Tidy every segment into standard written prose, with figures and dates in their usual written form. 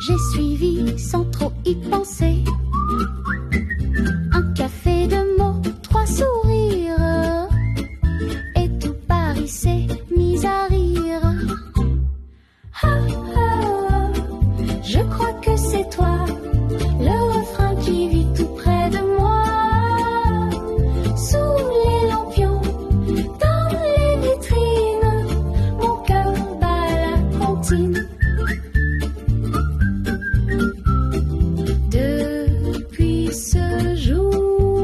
J'ai suivi sans trop y penser. Un café de mots, 3 sourires, et tout Paris s'est mis à rire. Ah, ah, je crois que c'est toi, le refrain qui vit tout près de moi. Sous les lampions, dans les vitrines, mon cœur bat la comptine. Depuis ce jour,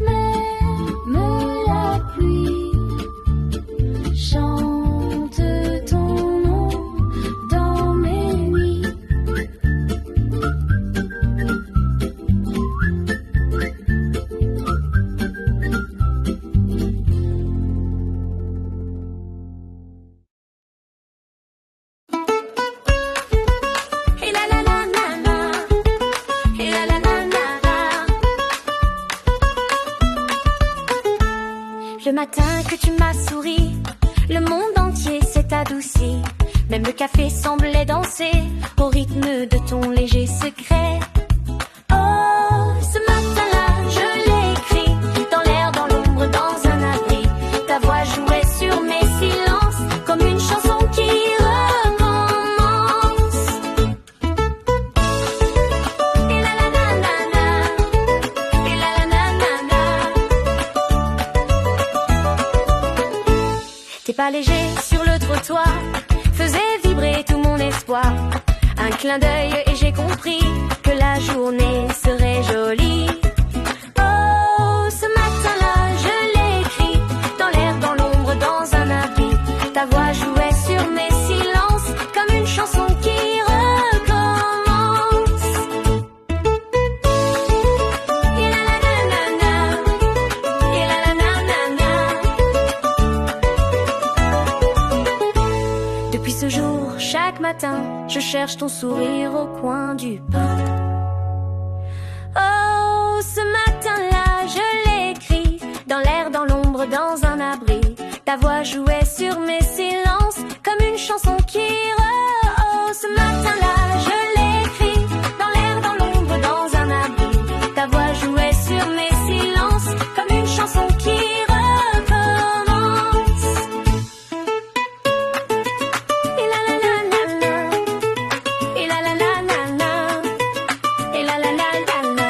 même la pluie chante ton nom dans mes nuits. Et la la la la la, et la la la la la. Le matin que tu m'as souri, le monde entier s'est adouci. Même le café semblait danser au rythme de ton léger secret. Oh, ce matin-là, je l'ai écrit dans l'air, dans l'ombre, dans un abri. Ta voix jouait sur mes silences comme une chanson qui recommence. Et la la la la la, et la la la la la. Tes pas légers sur le trottoir faisaient vibrer tout mon espoir. Un clin d'œil et j'ai compris que la journée serait jolie. Oh, ce matin-là, je l'ai écrit dans l'air, dans l'ombre, dans un abri. Ta voix jouait sur mes silences comme une chanson qui recommence. Et la la la la la, et la la la la la. Depuis ce jour, chaque matin, je cherche ton sourire au coin du pain. Oh, ce matin-là, je l'ai écrit dans l'air, dans l'ombre, dans un abri. Ta voix jouait sur mes silences comme une chanson qui oh, ce matin-là, je l'ai écrit dans l'air, dans l'ombre, dans un abri. Ta voix jouait sur mes silences comme une chanson qui recommence. Et la la la la la, et la la la la la, et la la la la la.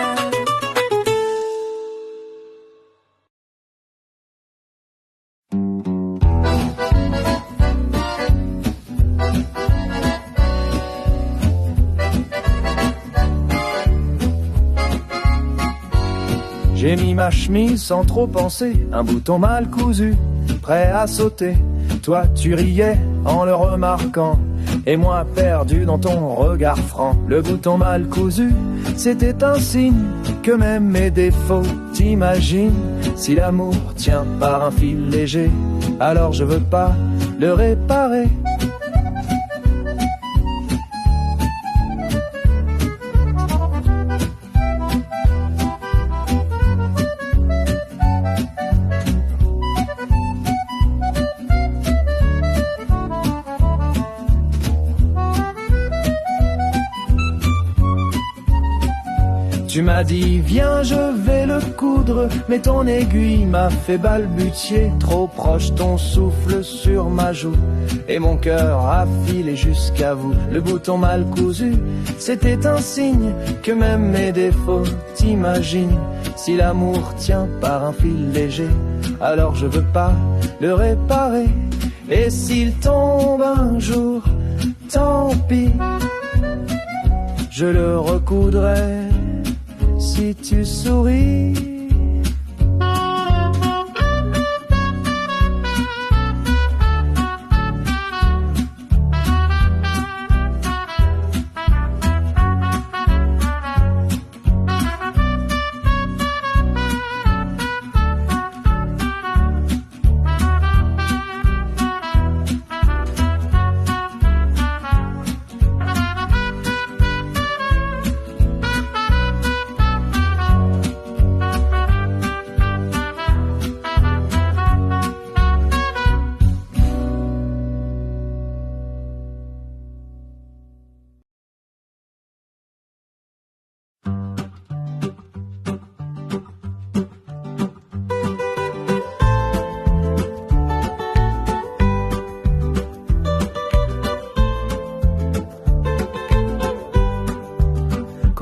J'ai mis ma chemise sans trop penser, un bouton mal cousu, prêt à sauter. Toi tu riais en le remarquant, et moi perdu dans ton regard franc. Le bouton mal cousu, c'était un signe que même mes défauts t'imaginent. Si l'amour tient par un fil léger, alors je veux pas le réparer. Tu m'as dit viens je vais le coudre, mais ton aiguille m'a fait balbutier. Trop proche ton souffle sur ma joue, et mon cœur a filé jusqu'à vous. Le bouton mal cousu, c'était un signe que même mes défauts t'imaginent. Si l'amour tient par un fil léger, alors je veux pas le réparer. Et s'il tombe un jour, tant pis, je le recoudrai. Si tu souris,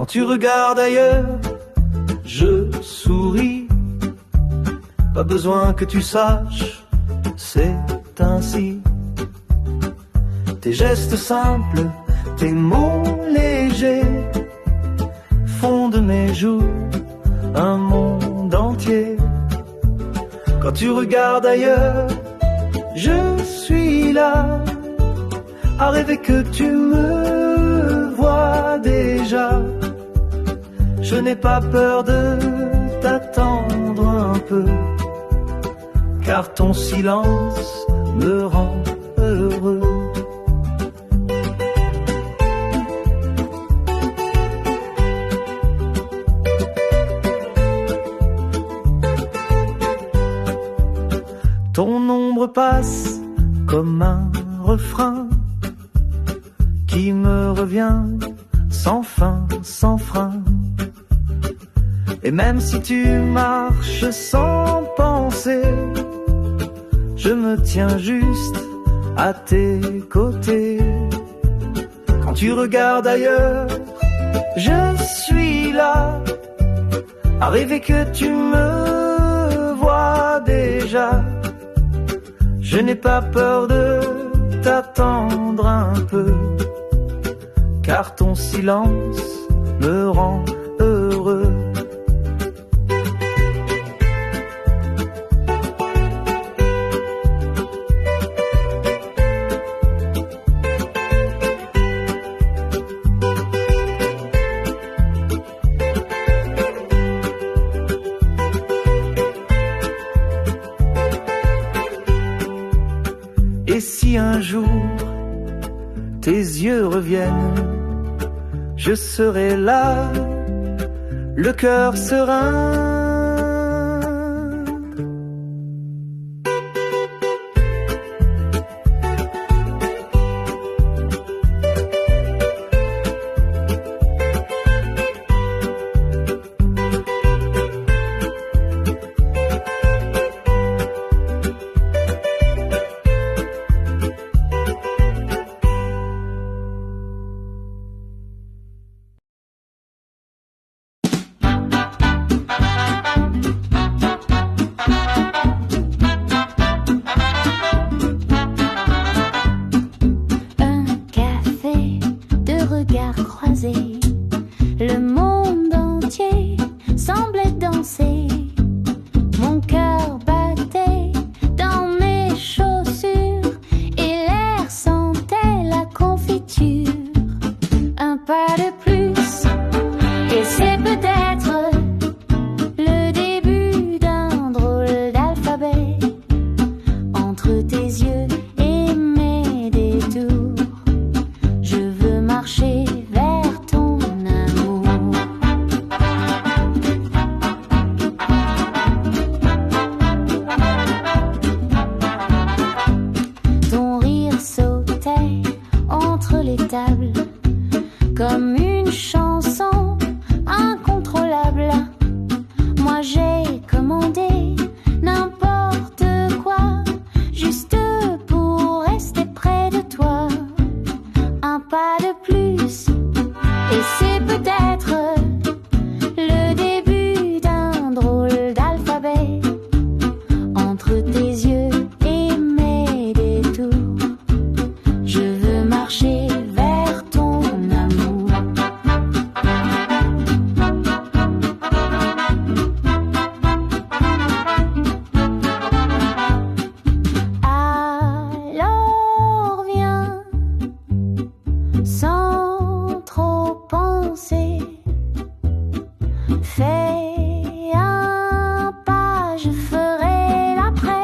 tu regardes ailleurs, je souris. Pas besoin que tu saches, c'est ainsi. Tes gestes simples, tes mots légers font de mes jours un monde entier. Quand tu regardes ailleurs, je suis là, à rêver que tu me vois déjà. Je n'ai pas peur de t'attendre un peu, car ton silence me rend heureux. Ton ombre passe comme un refrain qui me revient sans fin, sans frein. Et même si tu marches sans penser, je me tiens juste à tes côtés. Quand tu regardes ailleurs, je suis là, à rêver que tu me vois déjà. Je n'ai pas peur de t'attendre un peu, car ton silence me rend heureux. Et si un jour tes yeux reviennent, je serai là, le cœur serein. Le monde entier semblait danser. Mon cœur battait dans mes chaussures et l'air sentait la confiture. Un pas de plus et c'est peut-être le début d'un drôle d'alphabet. Entre tes yeux et mes détours, je veux marcher vers ton amour. Ton rire sautait entre les tables comme une chanson incontrôlable. Moi j'ai commandé n'importe quoi, juste pour rester près de toi. Un pas de plus et c'est peut-être le début d'un drôle d'alphabet. Entre tes yeux et mes détours, je veux marcher vers ton amour. Alors viens, sans trop penser, fais un pas, je ferai l'après.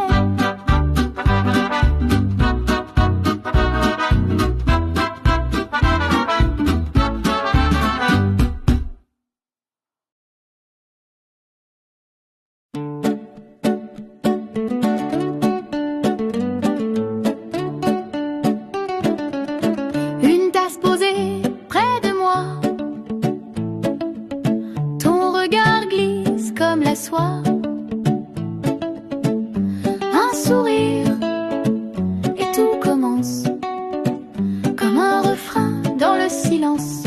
Une tasse posée près de moi, ton regard glisse comme la soie. Un sourire et tout commence comme un refrain dans le silence.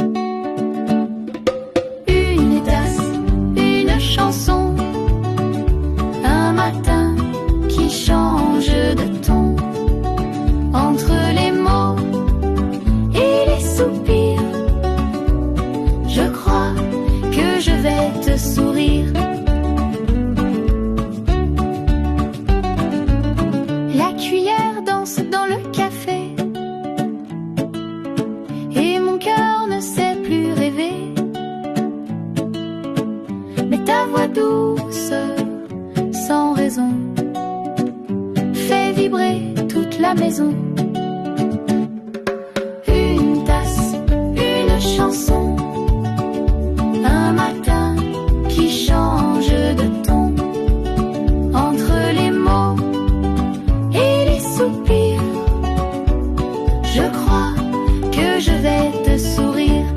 douce, sans raison, fait vibrer toute la maison. Une tasse, une chanson, un matin qui change de ton. Entre les mots et les soupirs, je crois que je vais te sourire.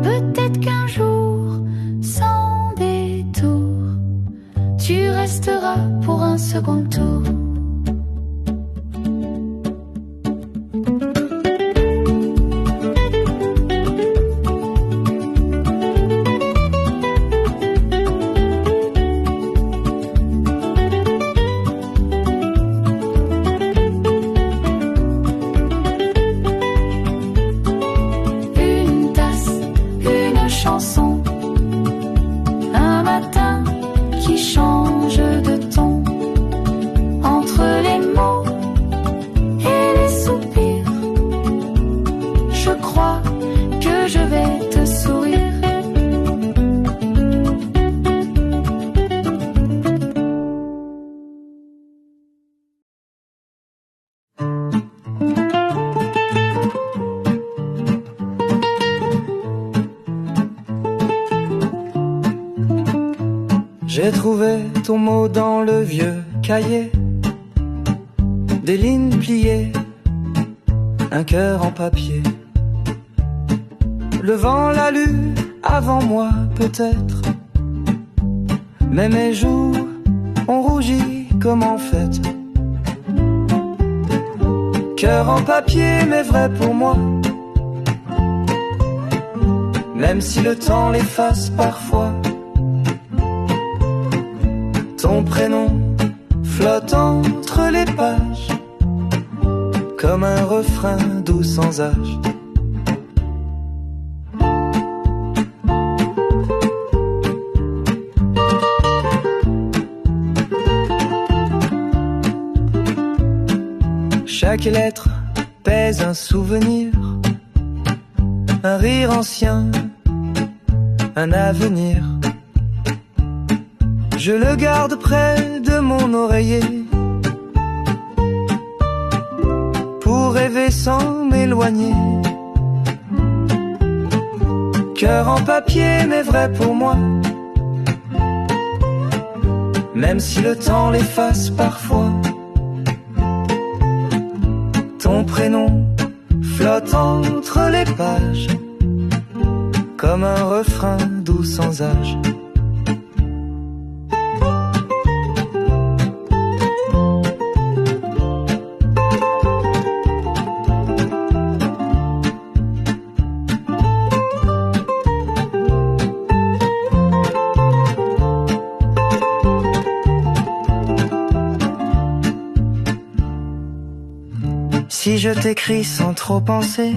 Peut-être qu'un jour, sans détour, tu resteras pour un second tour. Un matin qui change de ton. Entre les mots et les soupirs, je crois que je vais te sourire. J'ai trouvé ton mot dans le vieux cahier, des lignes pliées, un cœur en papier. Le vent l'a lu avant moi peut-être, mais mes joues ont rougi comme en fête. Cœur en papier mais vrai pour moi, même si le temps l'efface parfois. Ton prénom flotte entre les pages, comme un refrain doux sans âge. Chaque lettre pèse un souvenir, un rire ancien, un avenir. Je le garde près de mon oreiller, pour rêver sans m'éloigner. Cœur en papier mais vrai pour moi, même si le temps l'efface parfois. Ton prénom flotte entre les pages, comme un refrain doux sans âge. Si je t'écris sans trop penser,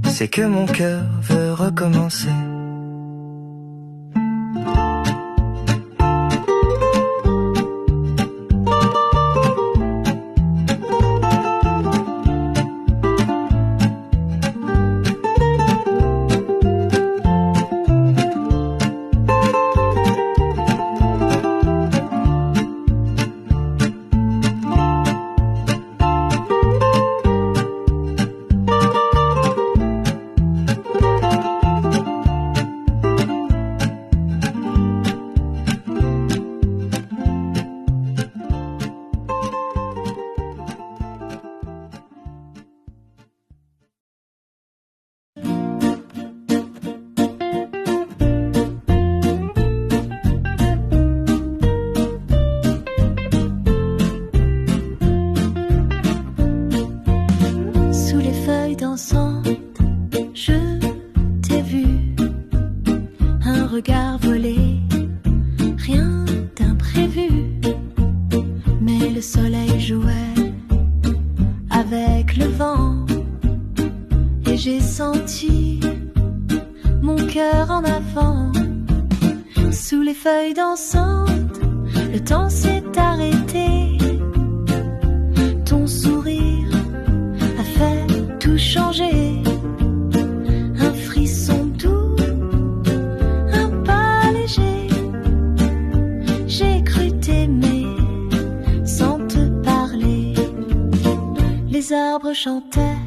c'est que mon cœur veut recommencer. regard volé, rien d'imprévu. Mais le soleil jouait avec le vent, et j'ai senti mon cœur en avant. Sous les feuilles dansantes, le temps s'est arrêté. Ton sourire a fait tout changer. Les arbres chantaient,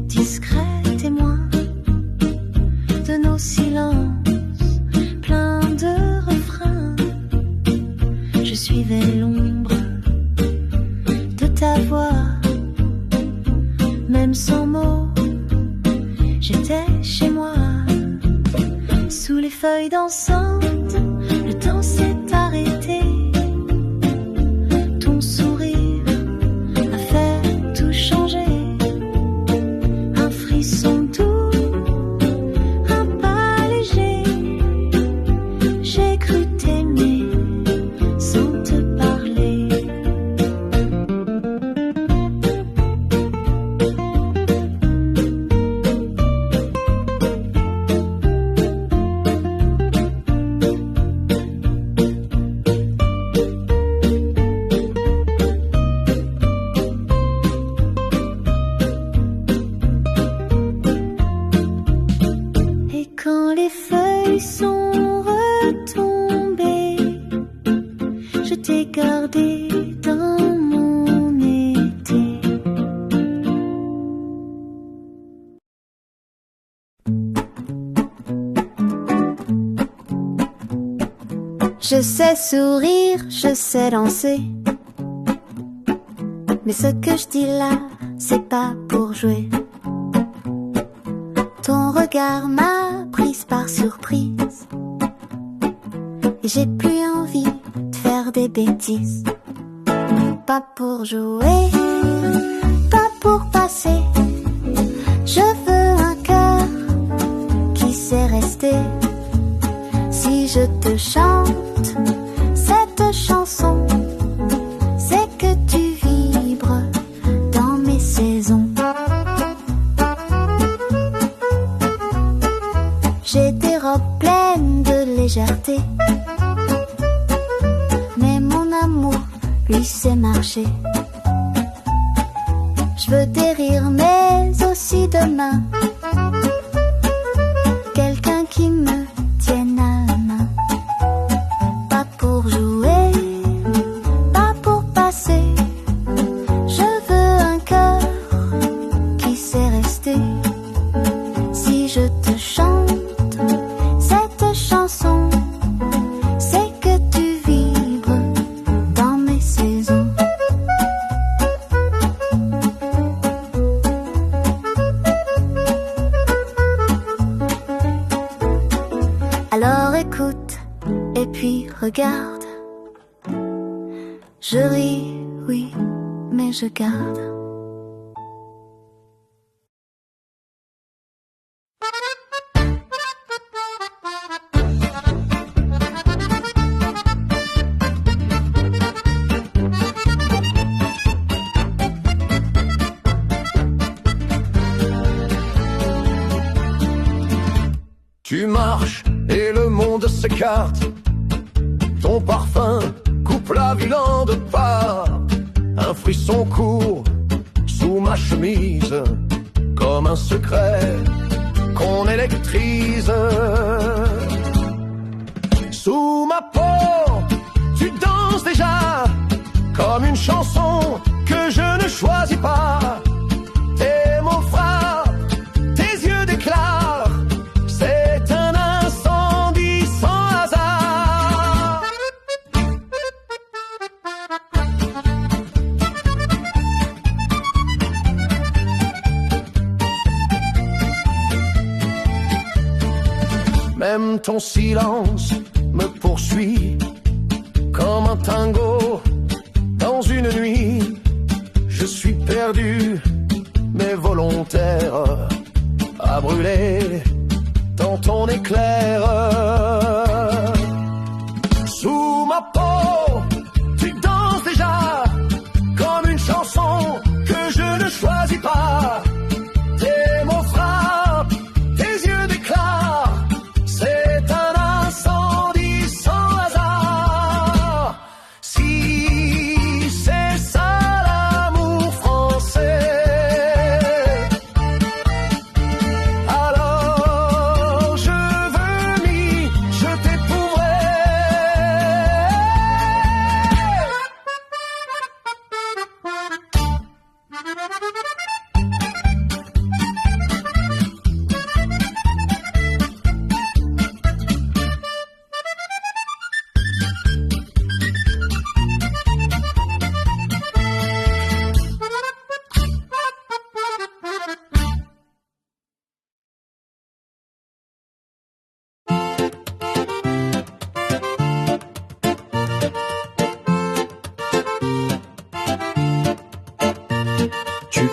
discrets témoins de nos silences, pleins de refrains. Je suivais l'ombre de ta voix, même sans mots, j'étais chez moi. Sous les feuilles dansantes, le temps s'est arrêté. Ton sourire a fait tout changer. Un frisson doux, un pas léger. J'ai cru t'aimer sans te parler. Et quand les feuilles sont retombées, je t'ai gardé dans mon été. Je sais sourire, je sais danser, mais ce que je dis là, c'est pas pour jouer. Ton regard m'a prise par surprise, et j'ai plus envie de faire des bêtises. Pas pour jouer, pas pour passer. Je veux un cœur qui sait rester. Si je te chante cette chanson, c'est que tu vibres dans mes saisons. J'ai des robes pleines de légèreté, mais mon amour, lui, sait marcher. Je veux des rires, mais aussi de mains. Quelqu'un qui me tienne à la main. Pas pour jouer, pas pour passer. Je veux un cœur qui sait rester. Si je te chante cette chanson, c'est que tu vibres dans mes saisons. Alors écoute et puis regarde. Je ris, oui, mais je garde. Tu marches et le monde s'écarte. Ton parfum coupe la ville en deux parts. Un frisson court sous ma chemise, comme un secret qu'on électrise. Sous ma peau, tu danses déjà, comme une chanson que je ne choisis pas. Tes mots frappent, tes yeux déclarent. C'est un incendie sans hasard. Même ton silence me poursuit comme un tango dans une nuit. Je suis perdu, mais volontaire à brûler dans ton éclair. Sous ma peau, tu danses déjà comme une chanson que je ne choisis pas. Tes mots frappent, tes yeux déclarent. C'est un incendie sans hasard. Si c'est ça l'amour français, alors je veux m'y, je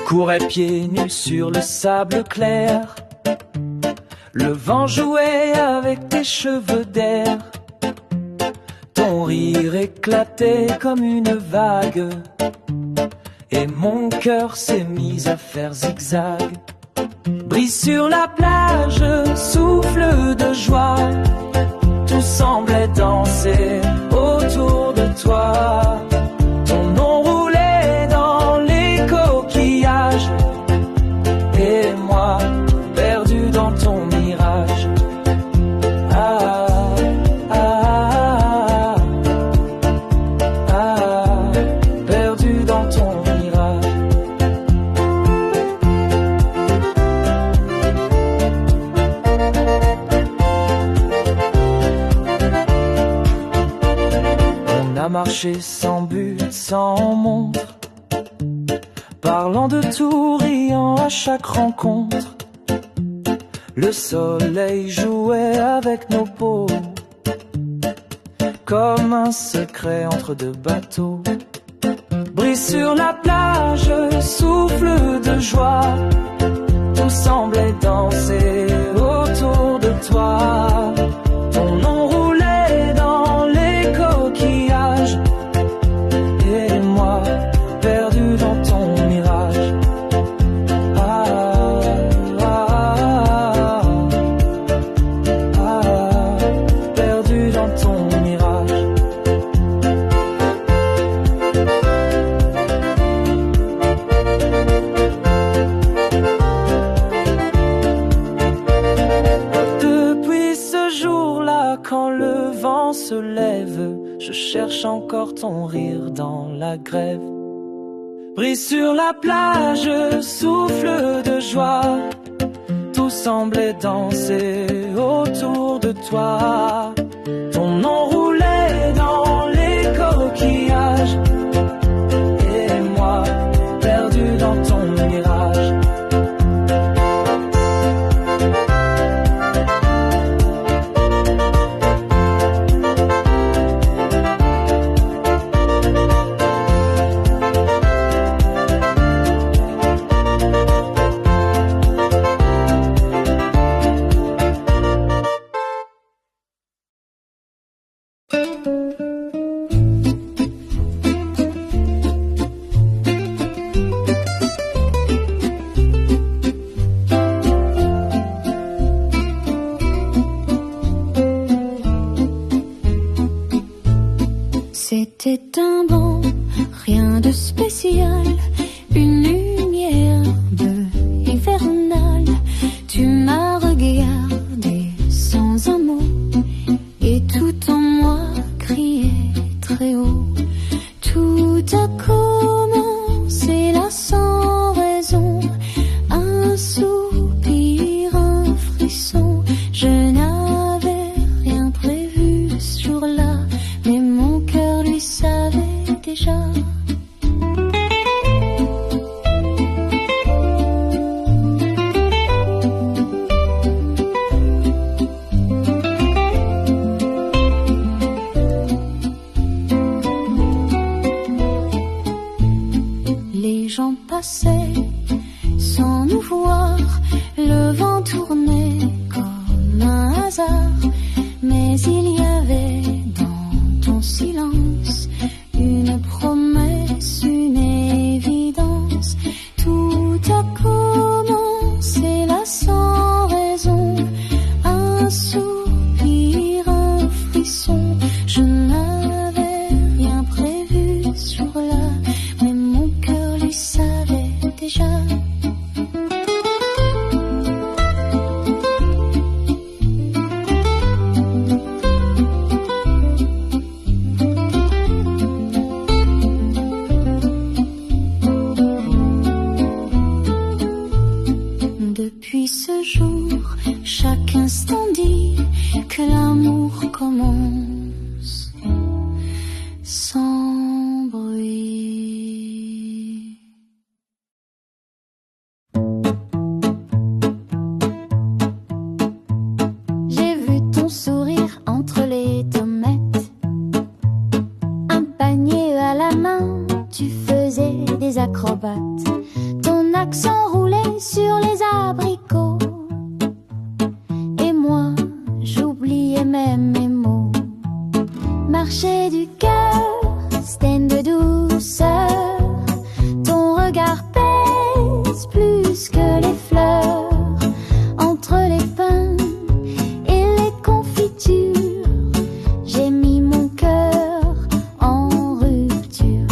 courais pieds nus sur le sable clair. Le vent jouait avec tes cheveux d'air. Ton rire éclatait comme une vague. Et mon cœur s'est mis à faire zigzag. Brise sur la plage, souffle de joie. Tout semblait danser autour de toi. Ton nom roulait dans les coquillages. Et moi, perdu dans ton mirage. Ah, ah, ah, ah, perdu dans ton mirage. On a marché sans but, sans montre, parlant de tout, riant à chaque rencontre. Le soleil jouait avec nos peaux, comme un secret entre deux bateaux. Brise sur la plage, souffle de joie. Tout semblait danser autour de toi. Ton nom roulait dans les coquillages. Et moi, perdu dans ton mirage. Ah, ah, ah, ah, perdu dans ton mirage. Depuis ce jour-là, quand le vent se lève, je cherche encore ton rire dans la grève. Brise sur la plage, souffle de joie. Tout semblait danser autour de toi. Ton nom roulait dans les coquillages. Et moi, perdu dans ton mirage. C'était un banc, rien de spécial, une lumière bleue hivernale. Tu m'as regardé sans un mot, et tout en moi criait très haut. Tout a commencé là sans raison, un soupir, un frisson. Je n'avais rien prévu ce jour-là, mais mon cœur lui savait déjà. Les gens passaient sans nous voir, le vent tournait comme un hasard, mais il y avait dans ton silence une promesse, une évidence. Tout a commencé là sans raison, un soupir, un frisson. Je n'avais rien prévu ce jour-là, mais mon cœur lui savait déjà. Depuis ce jour, chaque instant dit que l'amour commence sans bruit. J'ai vu ton sourire entre les tomates, un panier à la main, tu faisais des acrobates. Ton s'enroulaient sur les abricots. Et moi, j'oubliais même mes mots. Marcher du cœur, c'était de douceur. Ton regard pèse plus que les fleurs. Entre les pains et les confitures, j'ai mis mon cœur en rupture.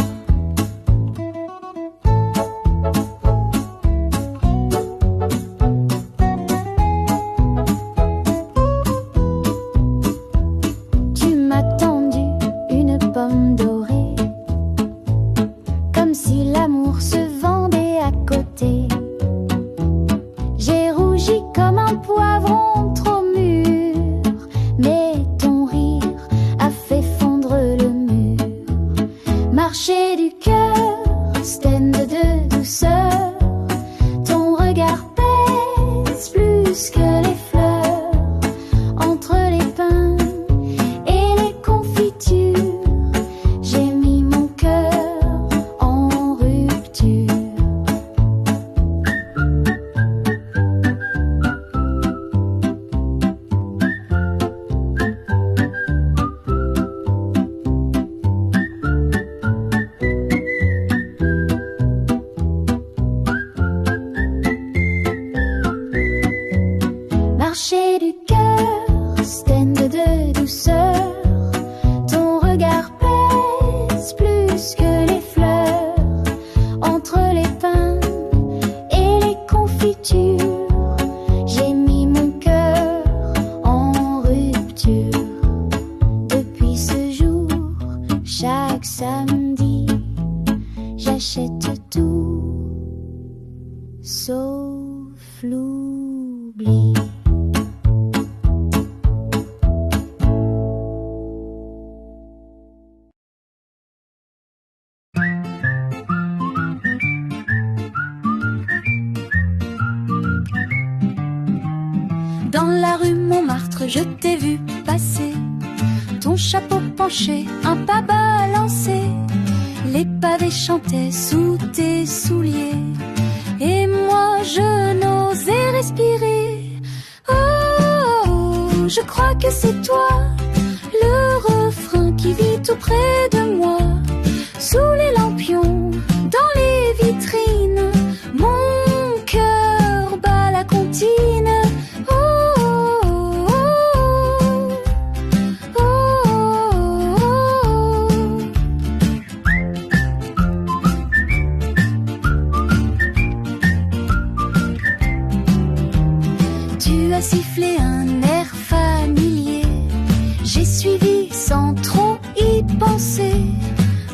Tu m'as tendu une pomme dorée, comme si l'amour se vendait à côté. J'ai rougi comme un poivron trop mûr, mais ton rire a fait fondre le mur. Marcher du cœur, stand de douceur. Ton regard pèse plus que les fleurs. Entre les pains et les confitures, j'ai mis mon cœur en rupture. Marcher du cœur, stand de douceur. Ton regard pèse plus que les fleurs. Entre les pains et les confitures, j'ai mis mon cœur en rupture. Depuis ce jour, chaque samedi, j'achète tout, sauf l'oubli. Dans la rue Montmartre, je t'ai vu passer, ton chapeau penché, un pas balancé. Les pavés chantaient sous tes souliers, et moi je n'osais respirer. Oh, je crois que c'est toi, le refrain qui vit tout près de moi. Sous les lampions, dans les vitrines, mon cœur bat la comptine. Tu as sifflé un air familier, j'ai suivi sans trop y penser.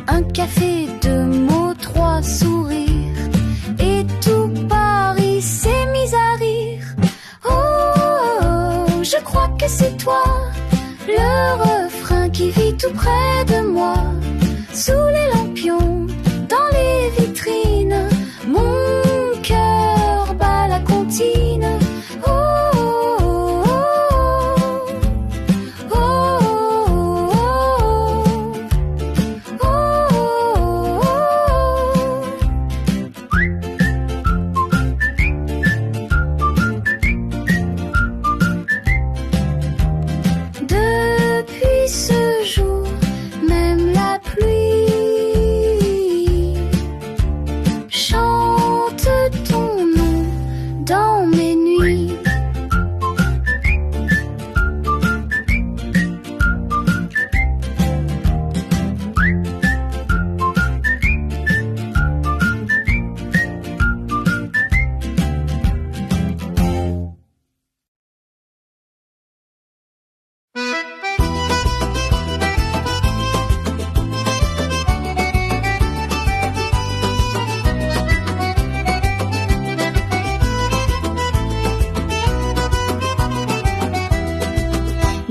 Un café, deux mots, trois sourires, et tout Paris s'est mis à rire. Oh, je crois que c'est toi, le refrain qui vit tout près de moi. Sous les lampions, dans les vitrines, mon cœur bat la comptine. Depuis ce jour, même la pluie chante ton nom dans mes nuits.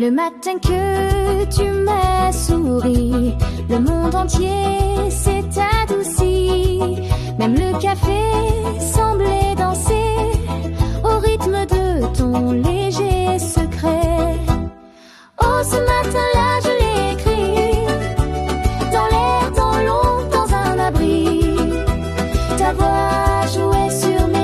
Le matin que tu m'as souri, le monde entier s'est adouci. Même le café semblait danser au rythme de ton léger secret. Oh, ce matin-là, je l'ai écrit dans l'air, dans l'ombre, dans un abri. Ta voix jouait sur mes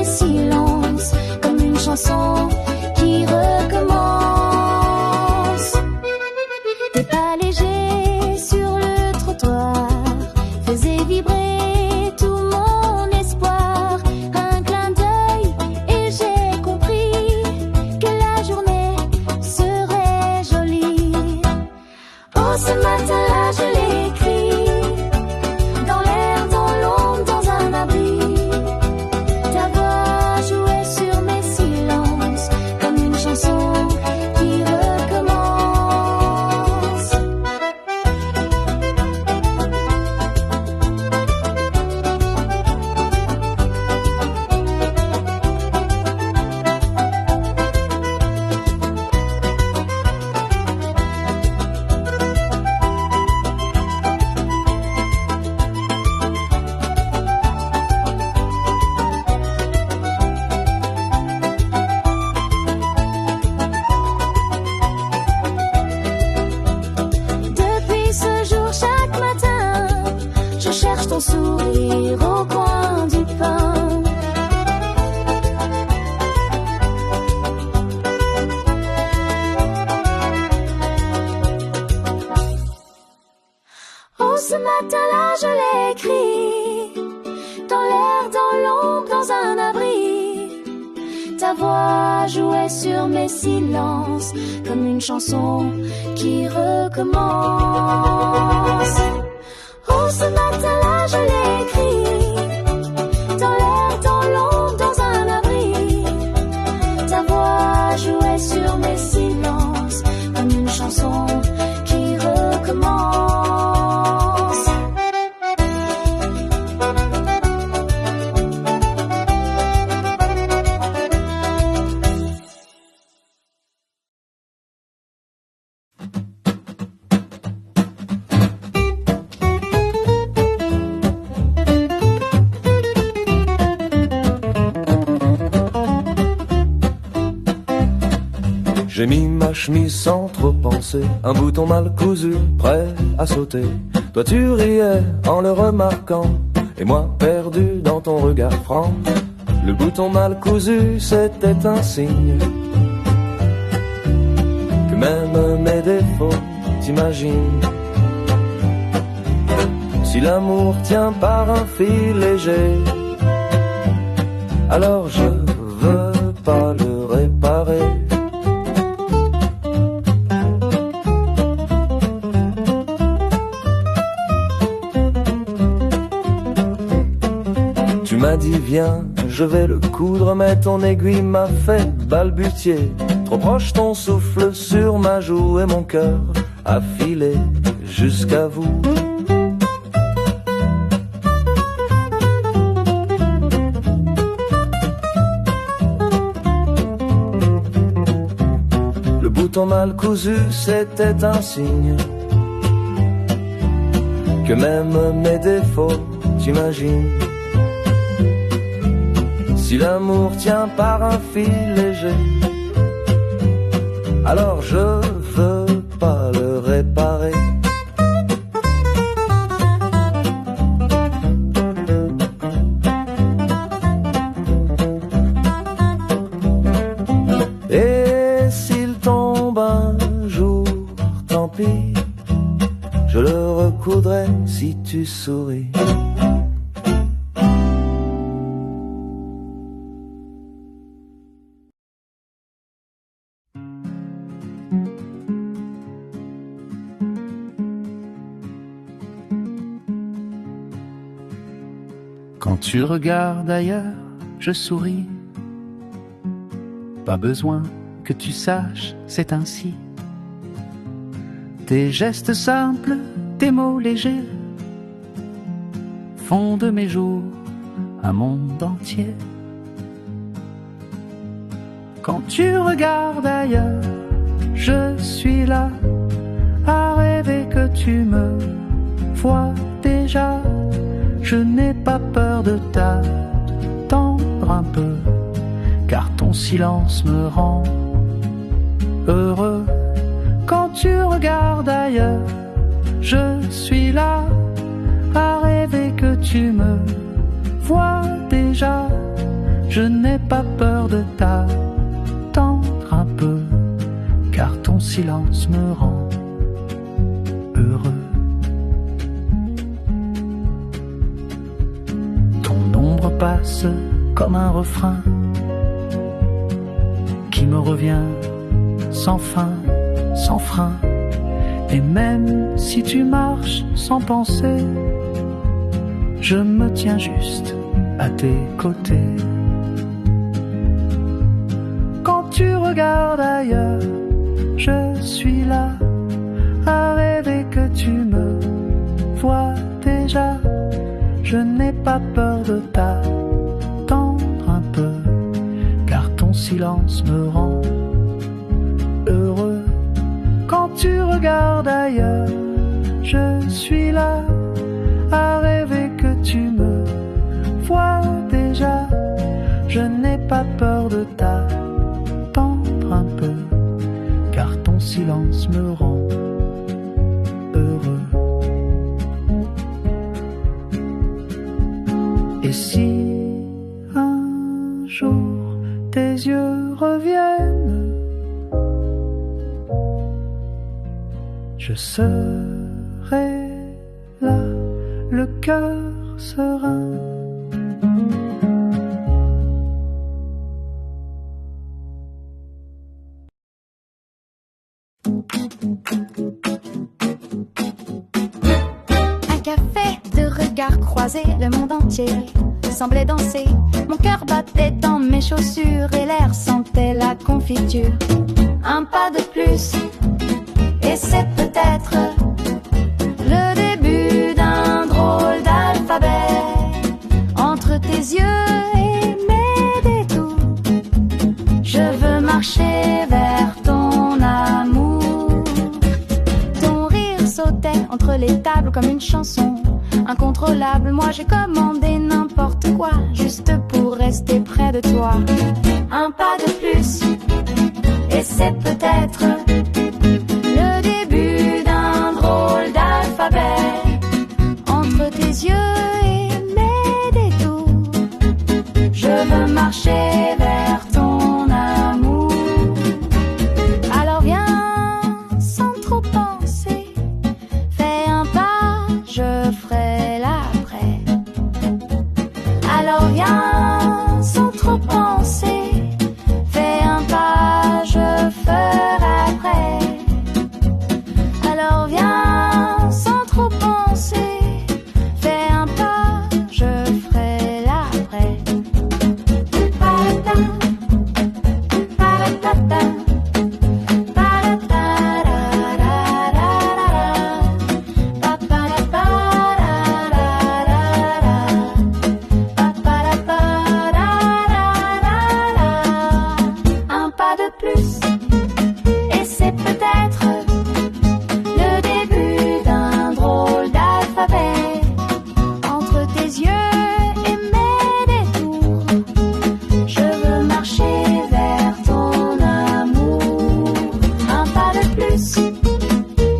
Ta voix jouait sur mes silences comme une chanson qui recommence. Oh, ce matin-là, je l'ai écrit dans l'air, dans l'ombre, dans un abri. Ta voix jouait sur mes silences comme une chanson qui recommence. J'ai mis ma chemise sans trop penser, un bouton mal cousu, prêt à sauter. Toi tu riais en le remarquant, et moi perdu dans ton regard franc. Le bouton mal cousu, c'était un signe que même mes défauts t'imagines. Si l'amour tient par un fil léger, alors je veux pas le réparer. Tu m'as dit viens, je vais le coudre, mais ton aiguille m'a fait balbutier. Trop proche ton souffle sur ma joue et mon cœur a filé jusqu'à vous. Le bouton mal cousu, c'était un signe que même mes défauts t'imagines. Si l'amour tient par un fil léger, alors je veux pas le réparer. Et s'il tombe un jour, tant pis, je le recoudrai si tu souris. Quand tu regardes ailleurs, je souris. Pas besoin que tu saches, c'est ainsi. Tes gestes simples, tes mots légers font de mes jours un monde entier. Quand tu regardes ailleurs, je suis là à rêver que tu me vois déjà. Je n'ai pas peur de t'attendre un peu, car ton silence me rend heureux. Quand tu regardes ailleurs, je suis là à rêver que tu me vois déjà. Je n'ai pas peur de t'attendre un peu, car ton silence me rend heureux. Passe comme un refrain qui me revient sans fin, sans frein. Et même si tu marches sans penser, je me tiens juste à tes côtés. Quand tu regardes ailleurs, je suis là à rêver que tu me vois déjà. Je n'ai pas peur de t'attendre un peu, car ton silence me rend heureux. Quand tu regardes ailleurs, je suis là à rêver que tu me vois déjà. Je n'ai pas peur de t'attendre un peu, car ton silence me rend heureux. Et si un jour tes yeux reviennent, je serai là, le cœur serein. regards croisés, le monde entier semblait danser. Mon cœur battait dans mes chaussures et l'air sentait la confiture. Un pas de plus, et c'est peut-être le début d'un drôle d'alphabet. Entre tes yeux et mes détours, je veux marcher vers ton amour. Ton rire sautait entre les tables comme une chanson incontrôlable. Moi j'ai commandé n'importe quoi juste pour rester près de toi. Un pas de plus, et c'est peut-être le début d'un drôle d'alphabet. Entre tes yeux et mes détours, je veux marcher vers ton amour. Alors viens sans trop penser, fais un pas, je ferai l'après. Alors viens sans trop penser, fais un pas, je ferai après. Alors viens sans trop penser, fais un pas, je ferai l'après. Un pas de plus, et c'est peut-être le début d'un drôle d'alphabet. Entre tes yeux et mes détours, je veux marcher vers ton amour. Un pas de plus,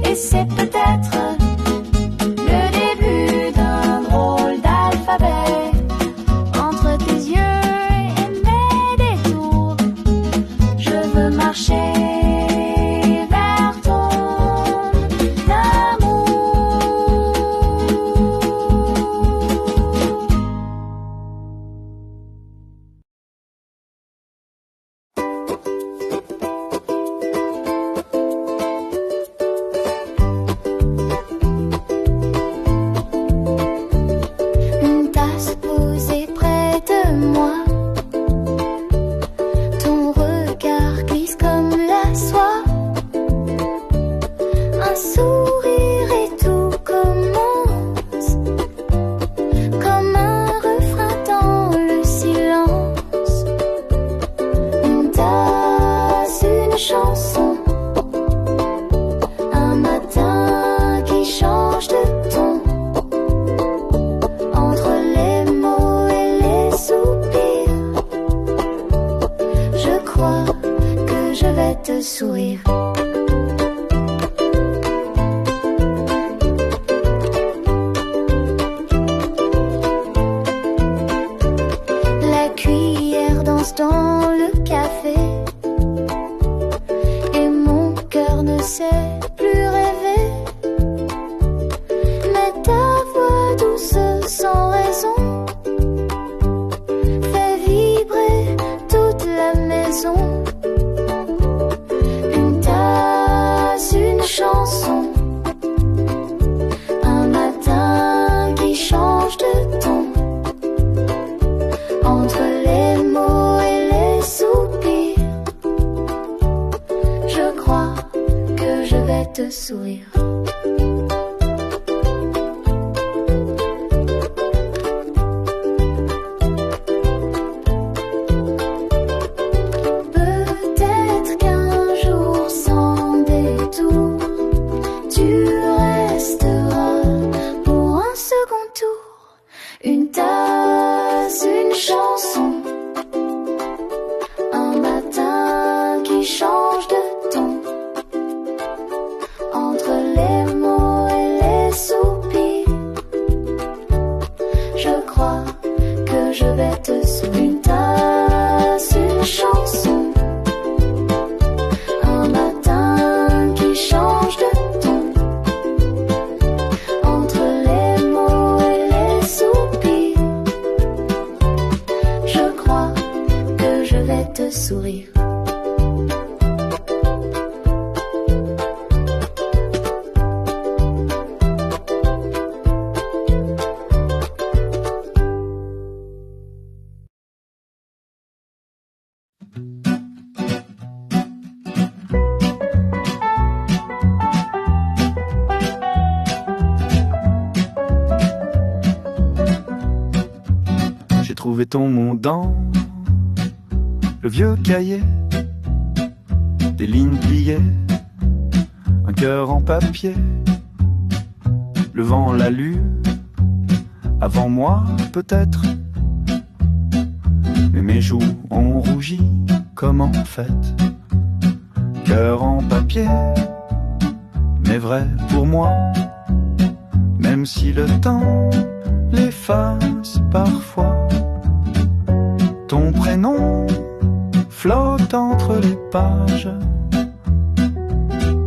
et c'est peut-être le début d'un drôle d'alphabet. Entre tes yeux et mes détours, je veux marcher vers ton amour. Une tasse posée près de moi, ton regard glisse comme la soie. Un sourire et tout commence, comme un refrain dans le silence. Une tasse, une chanson, un matin qui change de ton. Entre les mots et les soupirs, je crois que je vais te sourire. La cuillère danse dans le café et mon cœur ne sait plus rêver. Mais ta voix douce sans raison fait vibrer toute la maison. Une tasse, une chanson, un matin qui change de ton. Entre les mots et les soupirs, je crois que je vais te sourire. Peut-être qu'un jour sans détour, tu resteras pour un second tour. Une tasse, une chanson, un matin qui change de ton. Entre les mots et les soupirs, je crois que je vais te sourire. Une tasse, une chanson, un matin qui change de ton. Entre les mots et les soupirs, je crois que je vais te sourire. J'ai trouvé ton mot dans le vieux cahier, des lignes pliées, un cœur en papier. Le vent l'a lu, avant moi peut-être, mais mes joues ont rougi comme en fête. Cœur en papier, mais vrai pour moi, même si le temps l'efface parfois. Ton prénom flotte entre les pages,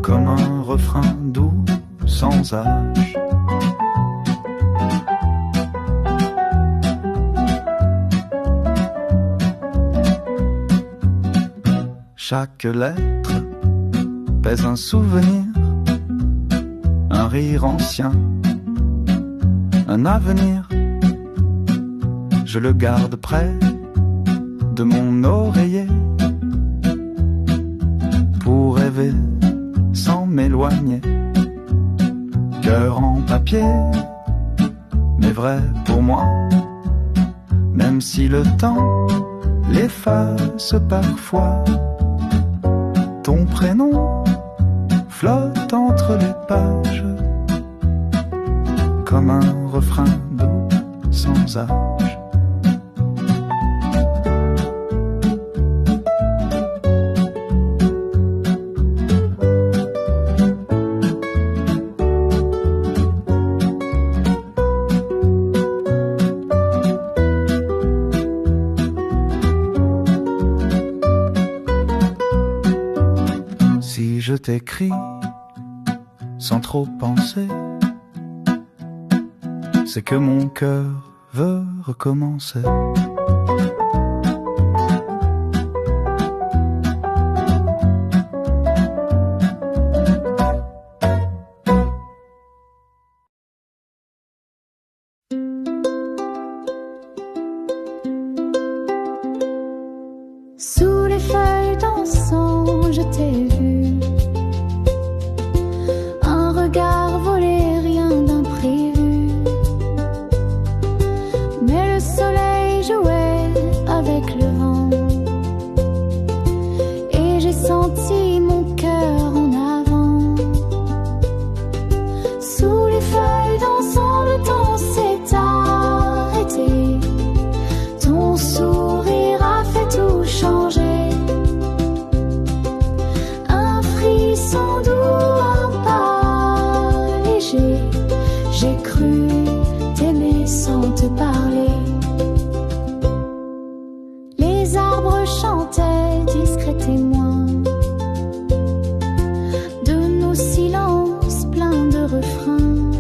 comme un refrain doux sans âge. Chaque lettre pèse un souvenir, un rire ancien, un avenir. Je le garde près de mon oreiller pour rêver sans m'éloigner. Cœur en papier, mais vrai pour moi, même si le temps l'efface parfois. Ton prénom flotte entre les pages, comme un refrain doux sans âge. Je t'écris sans trop penser, c'est que mon cœur veut recommencer. Sous les feuilles dansant, je t'ai vu. Regard volé, rien d'imprévu. Mais le soleil jouait avec le vent, et j'ai senti mon cœur en avant. Sous les feuilles dansant, le temps s'est arrêté. Ton sourire a fait tout changer. Un frisson doux, un pas. J'ai cru t'aimer sans te parler. Les arbres chantaient discrets témoins de nos silences pleins de refrains.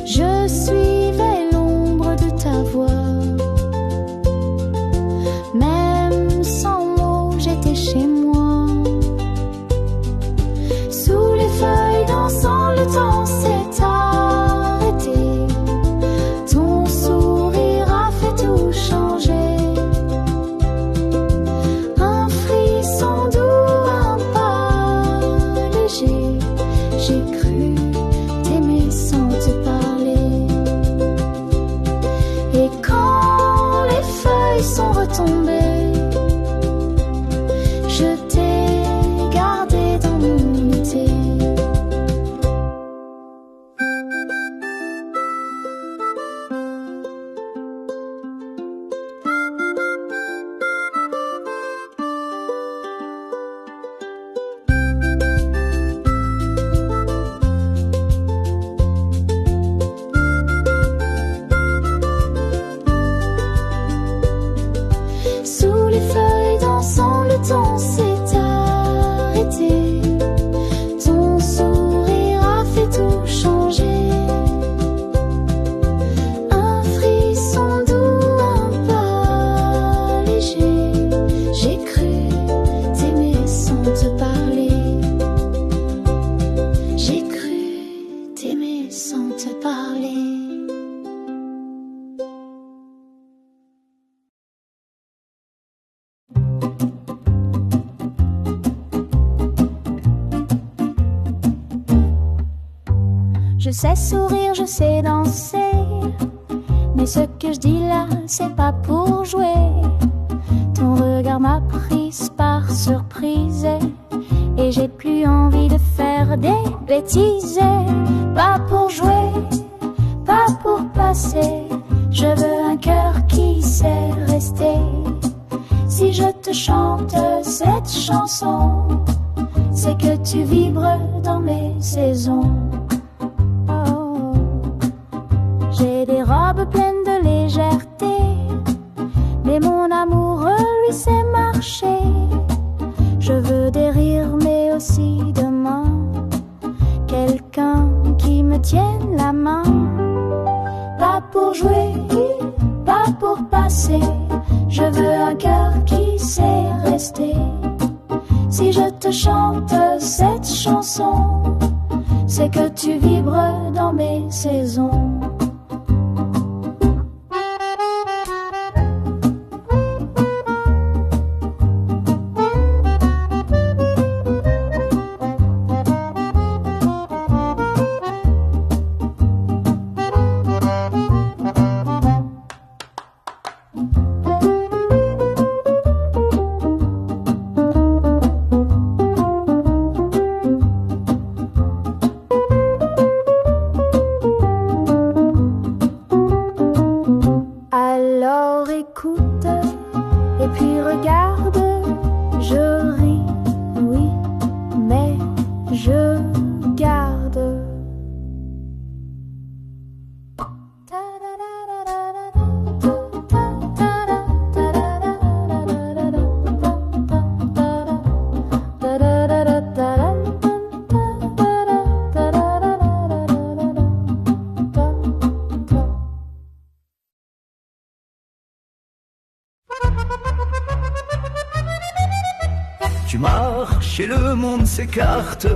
Je suivais l'ombre de ta voix. Même sans mots, j'étais chez moi. Sous les feuilles dansant, le temps s'est arrêté. Ton sourire a fait tout changer. Un frisson doux, un pas léger. J'ai cru t'aimer sans te parler. Et quand les feuilles sont retombées, je t'ai gardé dans mon été. Sous les feuilles dansant, le temps s'est arrêté. Ton sourire a fait tout changer. Un frisson doux, un pas léger. J'ai cru t'aimer sans te parler. J'ai cru t'aimer sans te parler. Je sais sourire, je sais danser, Mais ce que je dis là, c'est pas pour jouer. Ton regard m'a prise par surprise et j'ai plus envie de faire des bêtises. Pas pour jouer, pas pour passer. Je veux un cœur qui sait rester. Si je te chante cette chanson, c'est que tu vibres dans mes saisons. Oh. J'ai des robes pleines de légèreté, mais mon amoureux lui sait marcher. Je veux des rires mais aussi de mains, quelqu'un qui me tienne la main. Pas pour jouer, pas pour passer. Je veux un cœur qui sait rester. Si je te chante cette chanson, c'est que tu vibres dans mes saisons. Tu marches et le monde s'écarte.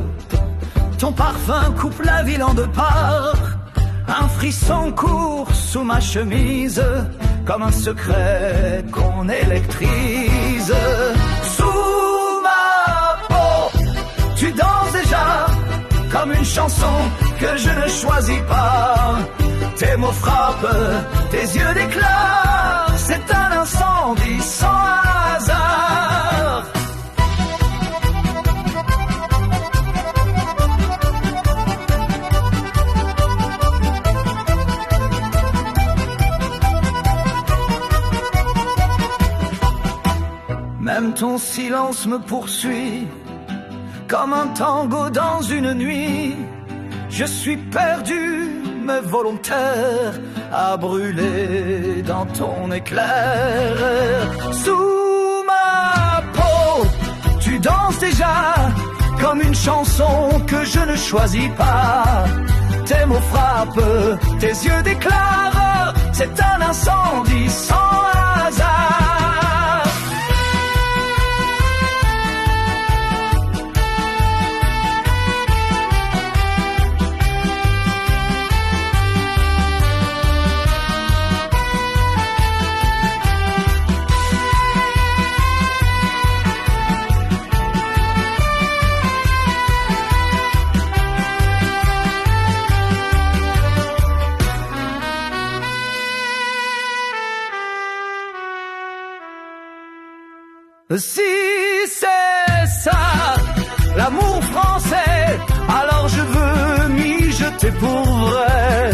Ton parfum coupe la ville en deux parts. Un frisson court sous ma chemise, comme un secret qu'on électrise. Sous ma peau, tu danses déjà comme une chanson que je ne choisis pas. Tes mots frappent, tes yeux déclarent. C'est un incendie sans hasard. Même ton silence me poursuit, comme un tango dans une nuit. Je suis perdu, mais volontaire, à brûler dans ton éclair. Sous ma peau, tu danses déjà, comme une chanson que je ne choisis pas. Tes mots frappent, tes yeux déclarent, c'est un incendie sans hasard. Si c'est ça, l'amour français, alors je veux m'y jeter pour vrai.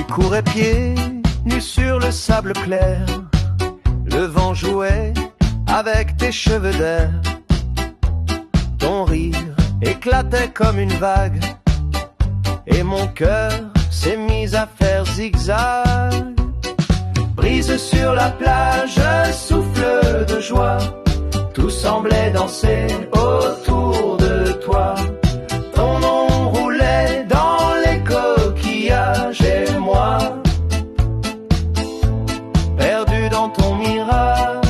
Courais pieds nus sur le sable clair, le vent jouait avec tes cheveux d'air. Ton rire éclatait comme une vague, et mon cœur s'est mis à faire zigzag. Brise sur la plage, souffle de joie, tout semblait danser autour de toi. Ton nom roulait dans les coquillages et moi, perdu dans ton mirage,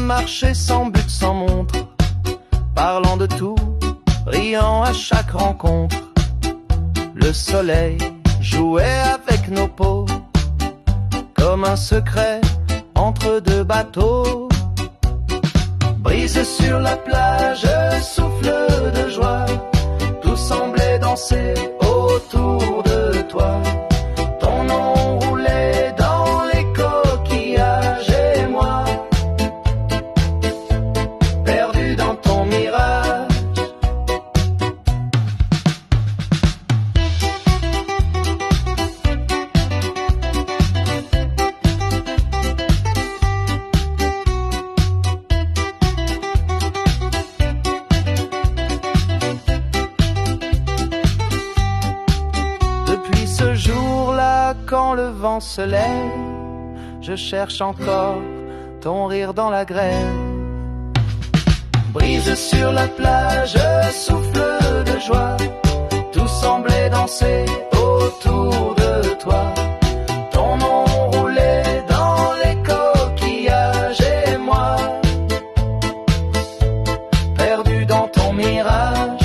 marcher sans but, sans montre, parlant de tout, riant à chaque rencontre. Le soleil jouait avec nos peaux, comme un secret entre deux bateaux. Brise sur la plage, souffle de joie, tout semblait danser autour de toi. Ton nom roulait dans les coquillages et moi, perdu dans ton mirage. Depuis ce jour-là, quand le vent se lève, je cherche encore ton rire dans la grève. Brise sur la plage, souffle de joie, tout semblait danser autour de toi. Ton nom roulait dans les coquillages et moi, perdu dans ton mirage.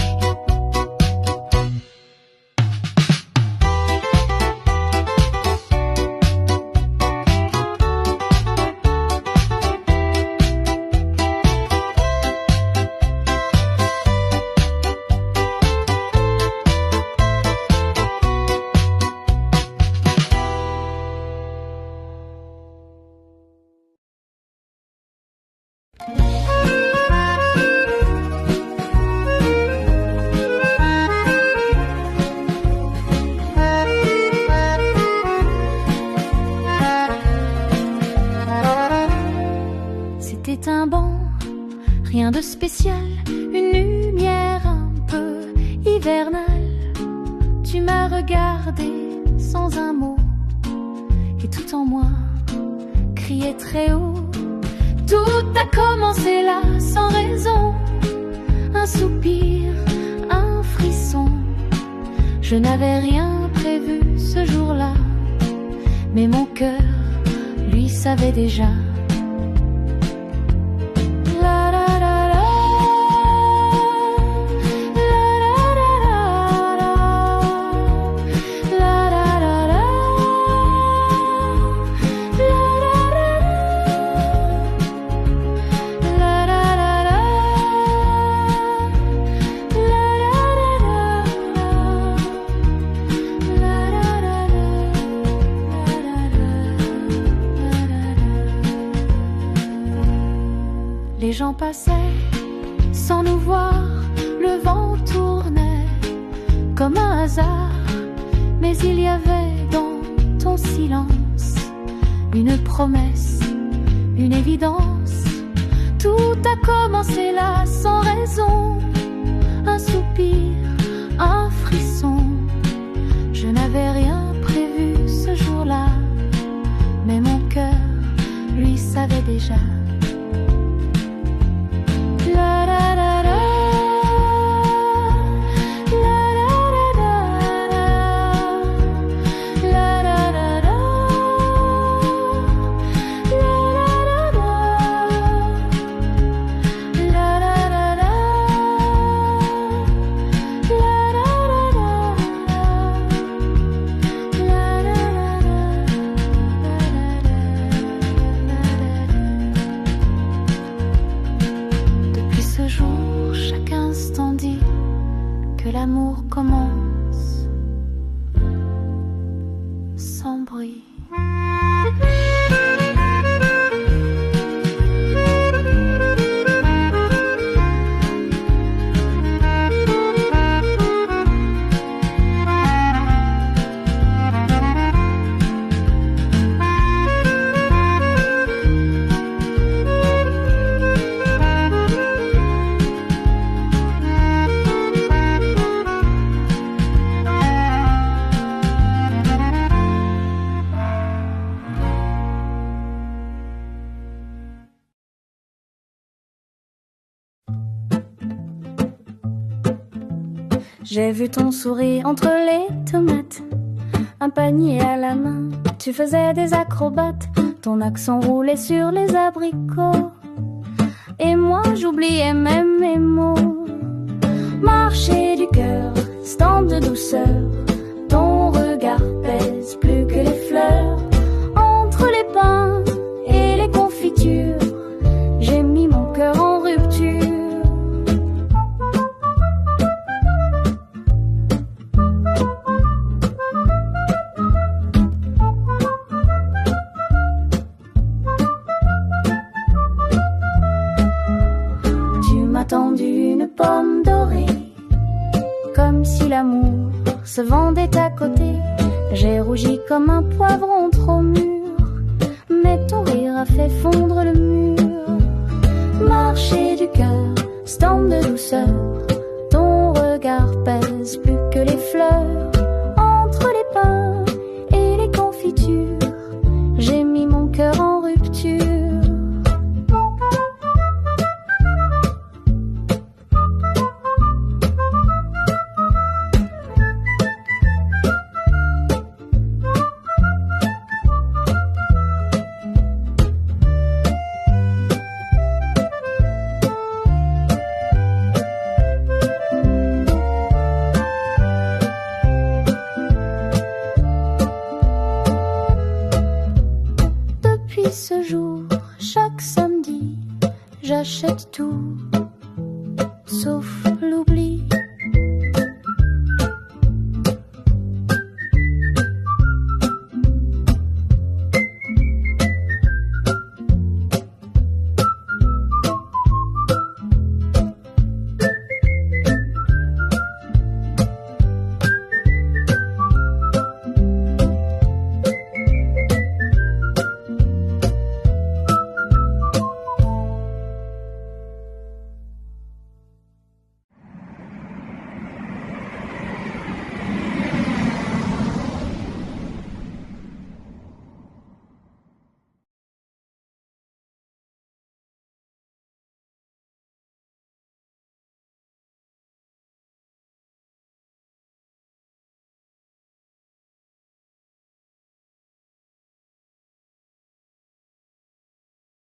C'était un banc, rien de spécial, une lumière un peu hivernale. Tu m'as regardé sans un mot, et tout en moi criait très haut. Tout a commencé là, sans raison, un soupir, un frisson. Je n'avais rien prévu ce jour-là, mais mon cœur, lui, savait déjà. Les gens passaient sans nous voir, le vent tournait comme un hasard. Mais il y avait dans ton silence une promesse, une évidence. Tout a commencé là sans raison, un soupir, un frisson. Je n'avais rien prévu ce jour-là, mais mon cœur, lui, savait déjà. L'amour commence sans bruit. J'ai vu ton sourire entre les tomates, un panier à la main, tu faisais des acrobates, ton accent roulait sur les abricots. et moi j'oubliais même mes mots. Marché du cœur, stand de douceur, ton regard pèse plus que les fleurs. Entre les pains et les confitures, j'ai mis mon cœur en rupture. Tu m'as tendu une pomme dorée, comme si l'amour se vendait à côté. J'ai rougi comme un poivron trop mûr, mais ton rire a fait fondre le mur. Marché du cœur, stand de douceur, ton regard pèse plus que les fleurs. Entre les pains et les confitures, j'ai mis mon cœur en rupture. Ce jour, chaque samedi, j'achète tout, sauf